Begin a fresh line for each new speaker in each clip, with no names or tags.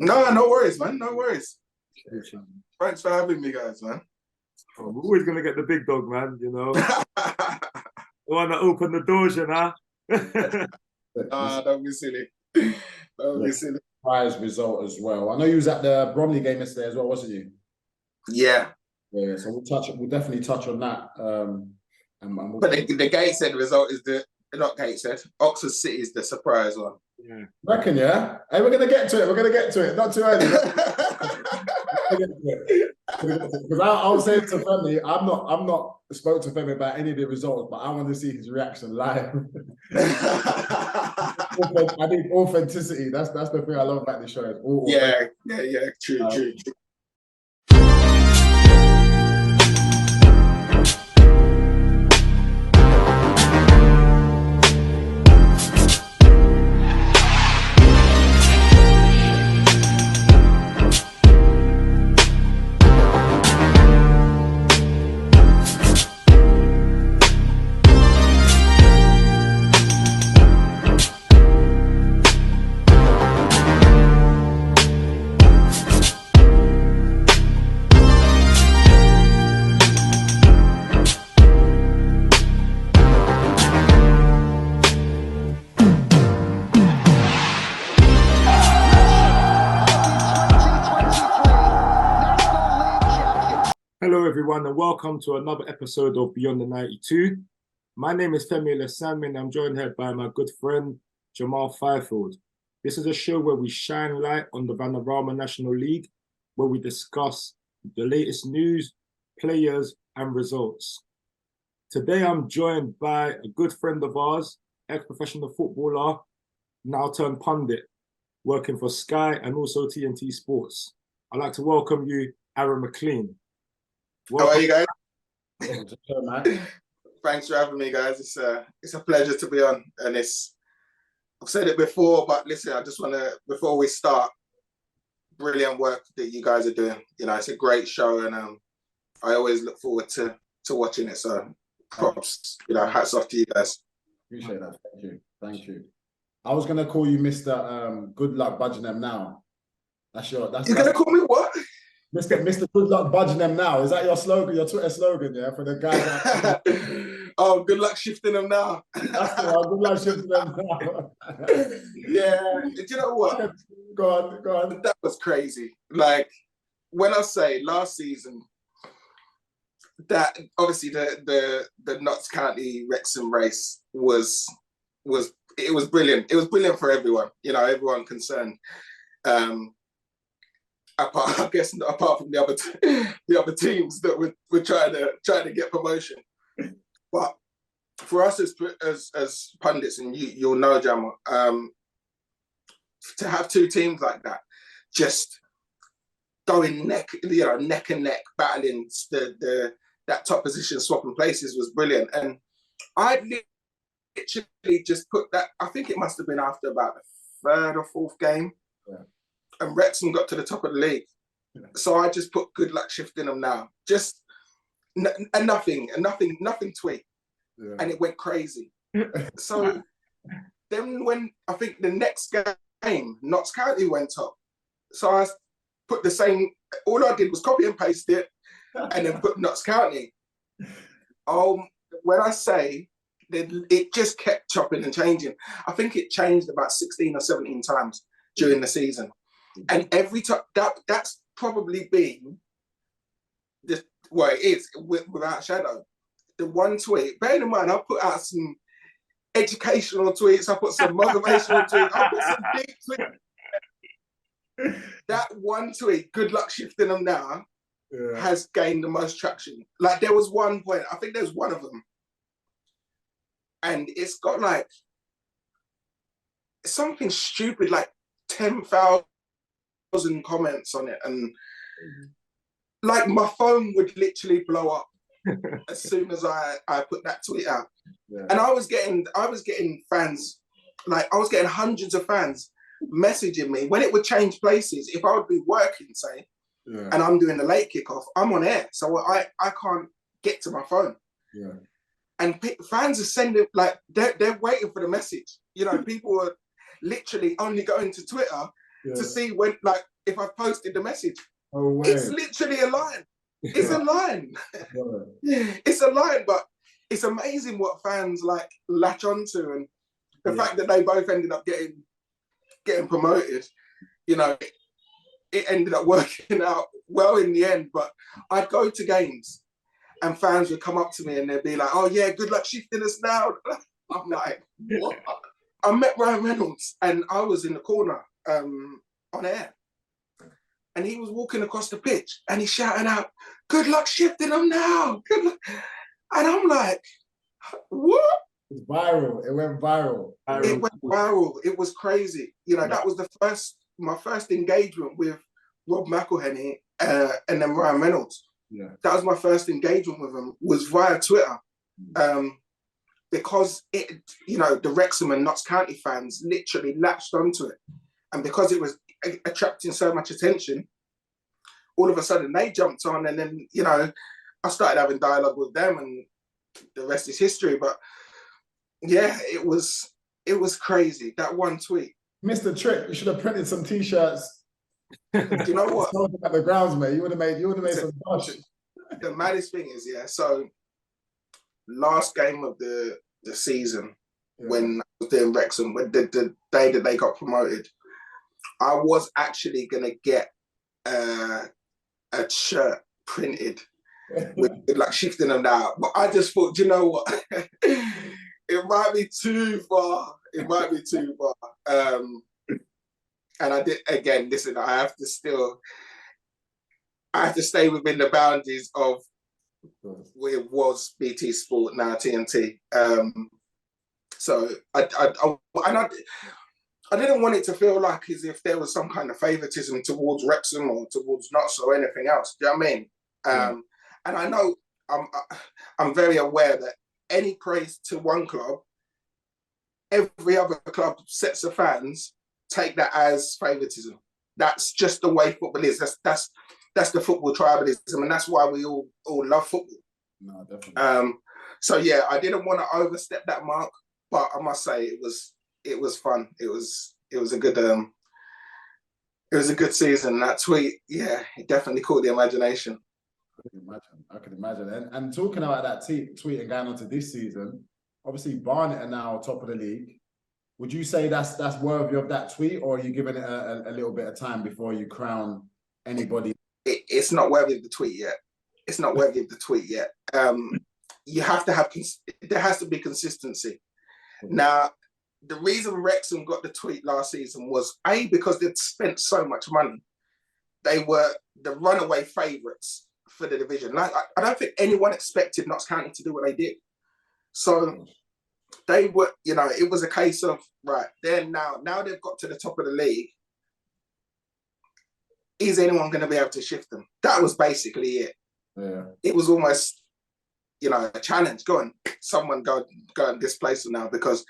No, no worries, man. No worries. Thanks for having me, guys, man.
Oh, we're always going to get the big dog, man, you know. The one that opened the doors, you know.
Don't be silly. Don't be silly.
Surprise result as well. I know you was at the Bromley game yesterday as well, wasn't you?
Yeah.
Yeah, so we'll definitely touch on that.
But the Gateshead result is not Gateshead. Oxford City is the surprise one.
Yeah. Reckon, yeah? Hey, we're gonna get to it. We're gonna get to it. Not too early. Because I was saying to Femi, I'm not spoke to Femi about any of the results, but I want to see his reaction live. I need authenticity. That's the thing I love about the show.
Yeah. True.
Hello, everyone, and welcome to another episode of Beyond the 92. My name is Femi Lesami, and I'm joined here by my good friend, Jamal Fifield. This is a show where we shine light on the Vanarama National League, where we discuss the latest news, players, and results. Today, I'm joined by a good friend of ours, ex-professional footballer, now turned pundit, working for Sky and also TNT Sports. I'd like to welcome you, Aaron Mclean.
How are you guys?
Man.
Thanks for having me, guys. It's a pleasure to be on, and I've said it before, but listen, I just want to, before we start, brilliant work that you guys are doing. You know, it's a great show, and I always look forward to watching it. So props, hats off to you guys.
Appreciate that. Thank you. I was gonna call you Mr. Good Luck Budging Them Now. You're
gonna call me what?
Mr. Good Luck Budging Them Now. Is that your slogan, your Twitter slogan, yeah? For the guys
Oh, good luck shifting them now.
That's the one. Good luck shifting them now.
Yeah. Do you know what?
Go on.
That was crazy. Like, when I say last season, that obviously the Notts County Wrexham race was brilliant. It was brilliant for everyone, everyone concerned. Apart from the other teams that were trying to get promotion, but for us as pundits, and you'll know, Jamal, to have two teams like that, just going neck and neck, battling that top position, swapping places, was brilliant. And I literally just put that. I think it must have been after about the third or fourth game.
Yeah.
And Wrexham got to the top of the league. Yeah. So I just put good luck shifting them now. Just nothing tweet. Yeah. And it went crazy. So then when I think the next game, Notts County went up. So I put the same, all I did was copy and paste it and then put Notts County. When I say that it just kept chopping and changing. I think it changed about 16 or 17 times during the season. And every time, that's probably been it is without shadow. The one tweet, bearing in mind, I put out some educational tweets, I put some motivational tweets, I put some deep tweets. That one tweet, good luck shifting them now, has gained the most traction. Like, there was one point, I think there's one of them, and it's got like something stupid, like 10,000 comments on it, and like my phone would literally blow up as soon as I put that tweet out. Yeah. And I was getting fans, like I was getting hundreds of fans messaging me when it would change places. If I would be working, say, and I'm doing the late kickoff, I'm on air, so I can't get to my phone. Yeah. And fans are sending, like, they're waiting for the message. People are literally only going to Twitter to see when, like, if I've posted the message.
Oh, way.
It's literally a line. It's a line. It's a line, but it's amazing what fans like latch onto, and the fact that they both ended up getting promoted. You know, it ended up working out well in the end. But I'd go to games, and fans would come up to me and they'd be like, "Oh yeah, good luck shifting us now." I'm like, what? I met Ryan Reynolds, and I was in the corner on air. And he was walking across the pitch and he's shouting out, "Good luck shifting them now. Good luck." And I'm like, what?
It's viral. It went viral.
It went viral. It was crazy. You know, that was my first engagement with Rob McElhenney and then Ryan Reynolds.
Yeah.
That was my first engagement with him, was via Twitter. Because the Wrexham and Notts County fans literally latched onto it. And because it was attracting so much attention, all of a sudden they jumped on, and then, I started having dialogue with them, and the rest is history. But yeah, it was crazy, that one tweet.
Mr. Trick, you should have printed some t-shirts.
Do you know what?
At the grounds, mate. You would have made some push.
The maddest thing is, so last game of the season, when I was doing Wrexham, when the day that they got promoted, I was actually going to get a shirt printed with like shifting them now. But I just thought, do you know what? It might be too far. It might be too far. And I did, again, listen, I have to stay within the boundaries of where it was BT Sport, now TNT. So I didn't want it to feel like as if there was some kind of favoritism towards Wrexham or towards Notts or anything else. Do you know what I mean? And I know I'm very aware that any praise to one club, every other club sets of fans take that as favoritism. That's just the way football is. That's the football tribalism, and that's why we all love football.
No, definitely.
So yeah, I didn't want to overstep that mark, but I must say it was fun. It was a good season. That tweet, yeah, it definitely caught the imagination.
I can imagine. And talking about that tweet and going on to this season, obviously Barnet are now top of the league. Would you say that's worthy of that tweet, or are you giving it a little bit of time before you crown anybody?
It's not worthy of the tweet yet. It's not worthy of the tweet yet. You have to have, there has to be consistency. Now, the reason Wrexham got the tweet last season was because they'd spent so much money. They were the runaway favourites for the division. Like, I don't think anyone expected Notts County to do what they did. So they were, it was a case of, right, they're now they've got to the top of the league. Is anyone going to be able to shift them? That was basically it.
Yeah. It
was almost, a challenge. Someone go and displace them now, because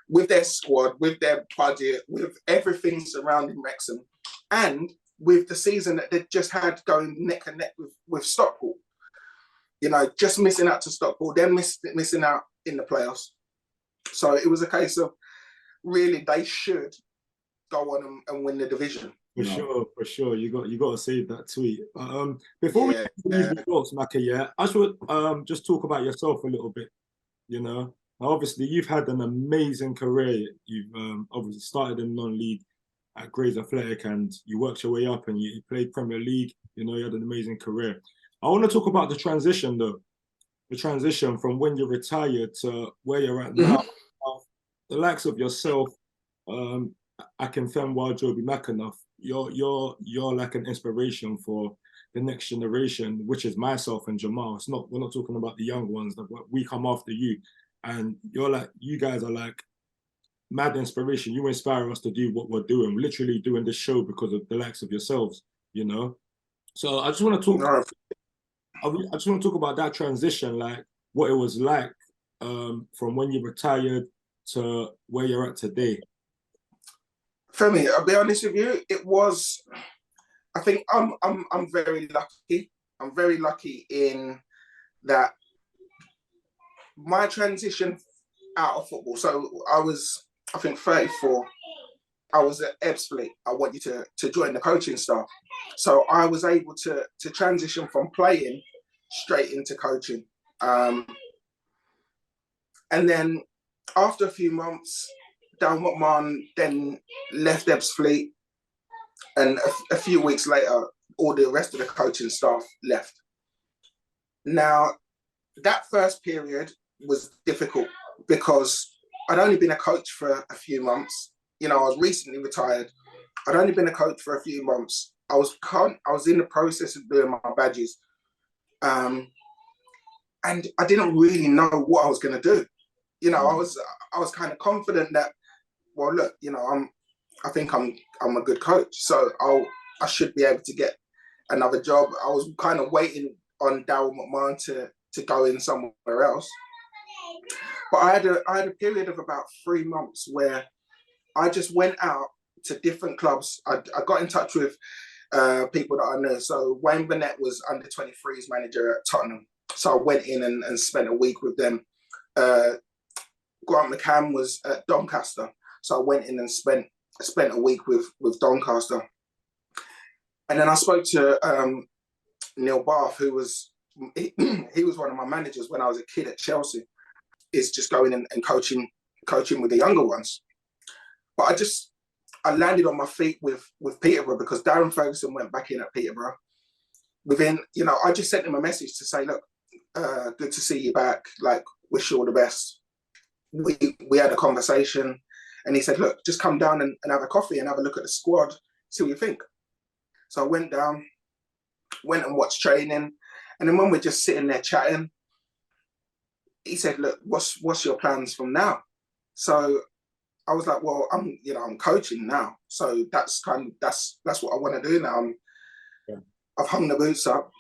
with their squad, with their budget, with everything surrounding Wrexham, and with the season that they just had going neck and neck with Stockport, just missing out to Stockport, then missing out in the playoffs. So it was a case of really they should go on and win the division.
For sure. You got to save that tweet. Before we get to these results, Maka, I should just talk about yourself a little bit. Obviously you've had an amazing career. You've obviously started in non-league at Grays Athletic, and you worked your way up, and you played Premier League. You had an amazing career. I want to talk about the transition though. The transition from when you retired to where you're at now. The likes of yourself, Akinfenwa Joby McAnuff, you're like an inspiration for the next generation, which is myself and Jamal. We're not talking about the young ones. We come after you, and you guys are like mad inspiration. You inspire us to do what we're doing. We're literally doing this show because of the likes of yourselves. So I just want to talk. I just want to talk about that transition, like what it was like from when you retired to where you're at today.
Femi, I'll be honest with you, it was, I think I'm very lucky. I'm very lucky in that my transition out of football. So I was, I think, 34 I was at Ebbsfleet. I want you to join the coaching staff. So I was able to transition from playing straight into coaching. And then after a few months, Darren McMahon then left Ebbsfleet, and a few weeks later, all the rest of the coaching staff left. Now, that first period was difficult because I'd only been a coach for a few months. You know, I was recently retired. I'd only been a coach for a few months. I was in the process of doing my badges. And I didn't really know what I was going to do. You know, I was kind of confident that, well, look, you know, I think I'm a good coach, so I should be able to get another job. I was kind of waiting on Darryl McMahon to go in somewhere else. But I had a period of about 3 months where I just went out to different clubs. I got in touch with people that I know. So Wayne Burnett was under 23s manager at Tottenham. So I went in and spent a week with them. Grant McCann was at Doncaster. So I went in and spent a week with Doncaster. And then I spoke to Neil Bath, who was he was one of my managers when I was a kid at Chelsea. Is just going and coaching with the younger ones. But I landed on my feet with Peterborough because Darren Ferguson went back in at Peterborough. Within, you know, I just sent him a message to say, look, good to see you back. Like, wish you all the best. We had a conversation, and he said, look, just come down and have a coffee and have a look at the squad, see what you think. So I went down, went and watched training, and then when we're just sitting there chatting, he said, look, what's your plans from now? So I was like, well, I'm coaching now. So that's what I want to do now. I've hung the boots up,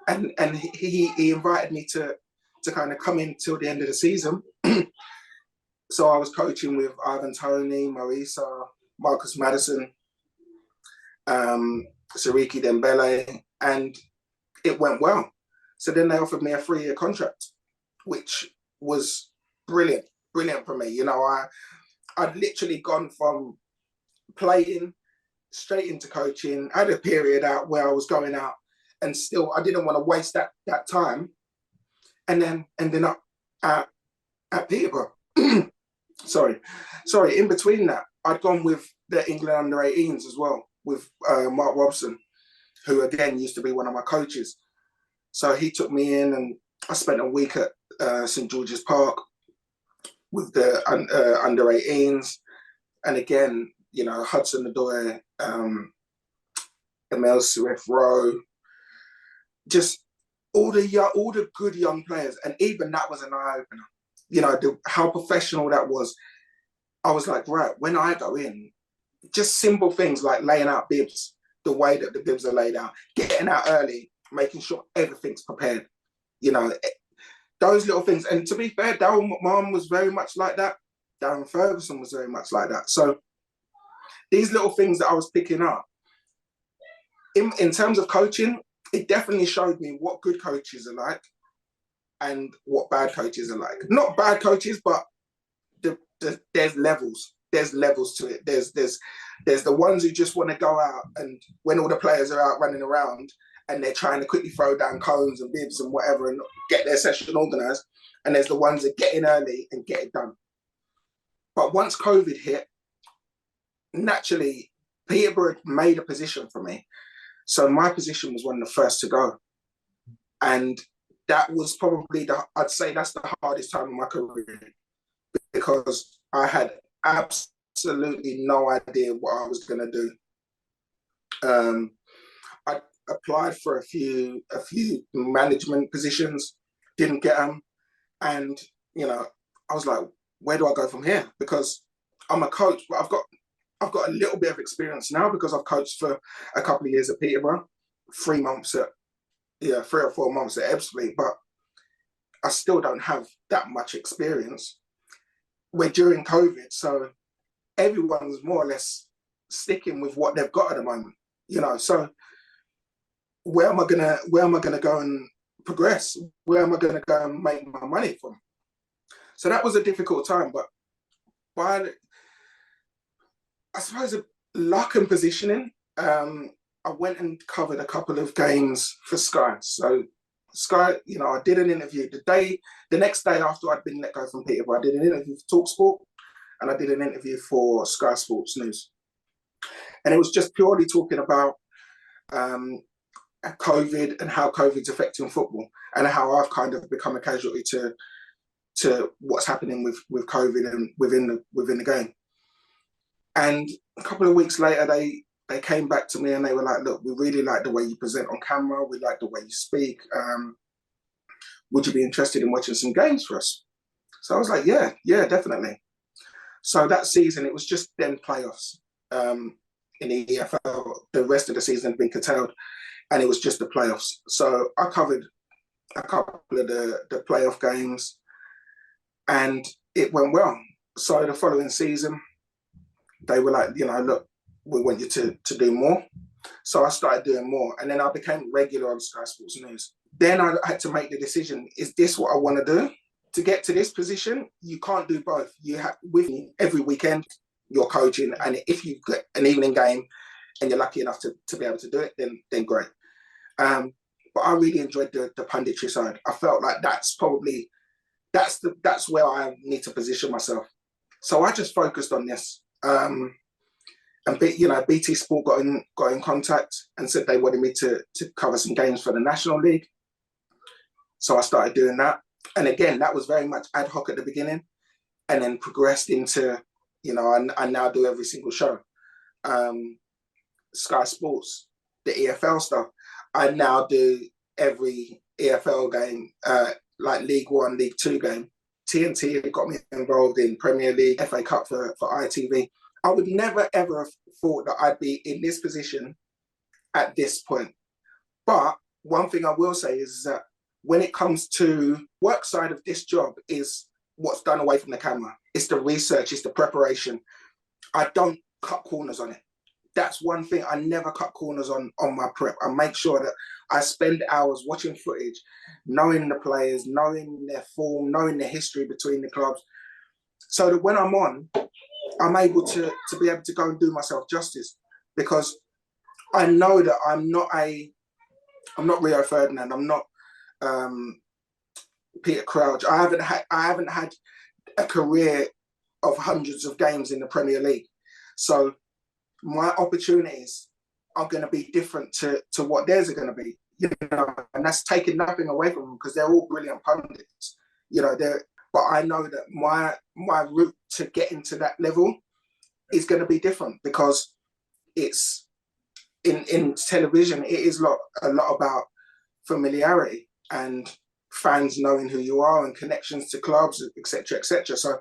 and he invited me to kind of come in till the end of the season. So I was coaching with Ivan Toney, Marisa, Marcus Maddison, Sariki Dembele, and it went well. So then they offered me a 3-year contract, which was brilliant for me. You know, I'd literally gone from playing straight into coaching. I had a period out where I was going out, and still I didn't want to waste that time, and then ending up at Peterborough. Sorry. In between that, I'd gone with the England under-18s as well, with Mark Robson, who again used to be one of my coaches. So he took me in, and I spent a week at St George's Park with the under-18s, and again, you know, Hudson Odoi, Emil Smith Rowe, just all the good young players, and even that was an eye-opener. You know, how professional that was. I was like, right, when I go in, just simple things like laying out bibs, the way that the bibs are laid out, getting out early, making sure everything's prepared. You know, those little things. And to be fair, Darryl McMahon was very much like that. Darren Ferguson was very much like that. So these little things that I was picking up, in terms of coaching, it definitely showed me what good coaches are like and what bad coaches are like. Not bad coaches, but there's levels. There's levels to it. There's the ones who just want to go out, and when all the players are out running around and they're trying to quickly throw down cones and bibs and whatever and get their session organised, and there's the ones that get in early and get it done. But once COVID hit, naturally, Peterborough made a position for me. So my position was one of the first to go. And that was probably I'd say that's the hardest time in my career, because I had absolutely no idea what I was going to do. I applied for a few management positions, didn't get them, and you know, I was like, where do I go from here? Because I'm a coach, but I've got a little bit of experience now because I've coached for a couple of years at Peterborough, 3 or 4 months at Ebbsfleet, but I still don't have that much experience. We're during COVID, so everyone's more or less sticking with what they've got at the moment, you know. So where am I gonna go and progress? Where am I gonna go and make my money from? So that was a difficult time, but I suppose luck and positioning. I went and covered a couple of games for Sky. So Sky, I did an interview the next day after I'd been let go from Peterborough. I did an interview for TalkSport, and I did an interview for Sky Sports News, and it was just purely talking about COVID and how COVID's affecting football, and how I've kind of become a casualty to what's happening with COVID and within the game. And a couple of weeks later, they came back to me and they were like, look, we really like the way you present on camera. We like the way you speak. Would you be interested in watching some games for us? So I was like, yeah, definitely. So that season, it was just then playoffs in the EFL. The rest of the season had been curtailed, and it was just the playoffs. So I covered a couple of the playoff games, and it went well. So the following season, they were like, look, we want you to do more. So I started doing more, and then I became regular on Sky Sports News. Then I had to make the decision, is this what I want to do? To get to this position, you can't do both. You have, with me, every weekend, you're coaching, and if you get an evening game and you're lucky enough to be able to do it, then great. But I really enjoyed the punditry side. I felt like that's where I need to position myself. So I just focused on this. And BT Sport got in contact and said they wanted me to cover some games for the National League. So I started doing that. And again, that was very much ad hoc at the beginning, and then progressed into, I now do every single show. Sky Sports, the EFL stuff. I now do every EFL game, like League One, League Two game. TNT got me involved in Premier League, FA Cup for ITV. I would never, ever have thought that I'd be in this position at this point. But one thing I will say is that when it comes to work side of this job is what's done away from the camera. It's the research, it's the preparation. I don't cut corners on it. That's one thing. I never cut corners on my prep. I make sure that I spend hours watching footage, knowing the players, knowing their form, knowing the history between the clubs, so that when I'm on, I'm able to be able to go and do myself justice, because I know that I'm not Rio Ferdinand. I'm not Peter Crouch. I haven't had a career of hundreds of games in the Premier League. So my opportunities are going to be different to what theirs are going to be, and that's taking nothing away from them, because they're all brilliant pundits, but I know that my route to getting to that level is going to be different, because it's in television, it is a lot about familiarity and fans knowing who you are and connections to clubs, etc., etc. So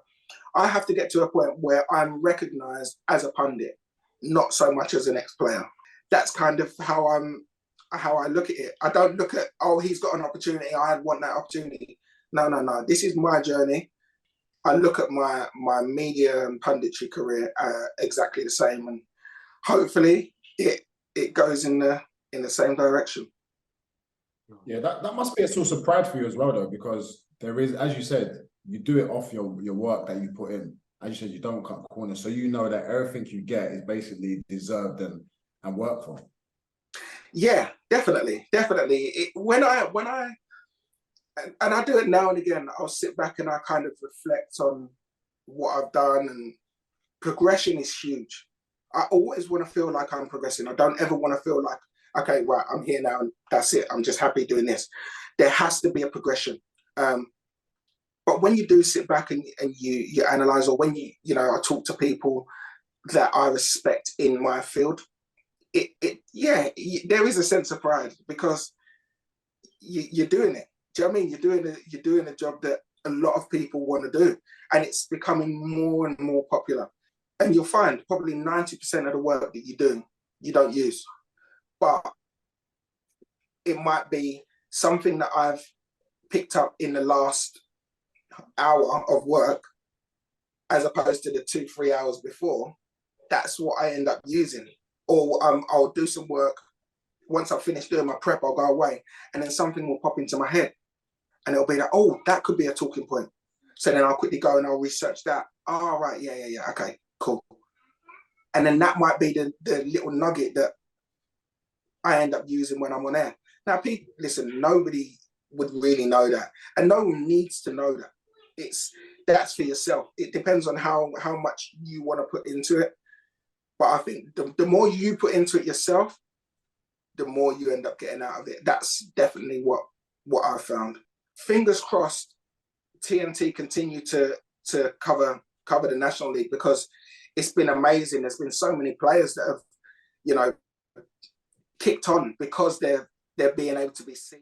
I have to get to a point where I'm recognised as a pundit, not so much as an ex-player. That's kind of how I look at it. I don't look at, he's got an opportunity, I want that opportunity. No. This is my journey. I look at my media and punditry career exactly the same, and hopefully it goes in the same direction.
Yeah, that must be a source of pride for you as well, though, because there is, as you said, you do it off your work that you put in. As you said, you don't cut corners, so you know that everything you get is basically deserved and worked for. Yeah,
definitely. When I and I do it now and again, I'll sit back and I kind of reflect on what I've done, and progression is huge. I always want to feel like I'm progressing. I don't ever want to feel like, okay, right, I'm here now and that's it. I'm just happy doing this. There has to be a progression. But when you do sit back and you analyze, or when I talk to people that I respect in my field, there is a sense of pride, because you're doing it. Do you know what I mean? You're doing a job that a lot of people want to do, and it's becoming more and more popular. And you'll find probably 90% of the work that you do, you don't use. But it might be something that I've picked up in the last hour of work, as opposed to the 2-3 hours before. That's what I end up using. Or I'll do some work. Once I've finished doing my prep, I'll go away, and then something will pop into my head, and it'll be like, oh, that could be a talking point. So then I'll quickly go and I'll research that. Oh, right, yeah, okay, cool. And then that might be the little nugget that I end up using when I'm on air. Now, people, listen, nobody would really know that. And no one needs to know that. That's for yourself. It depends on how much you want to put into it. But I think the more you put into it yourself, the more you end up getting out of it. That's definitely what I found. Fingers crossed, TNT continue to cover the National League, because it's been amazing. There's been so many players that have, kicked on because they're being able to be seen.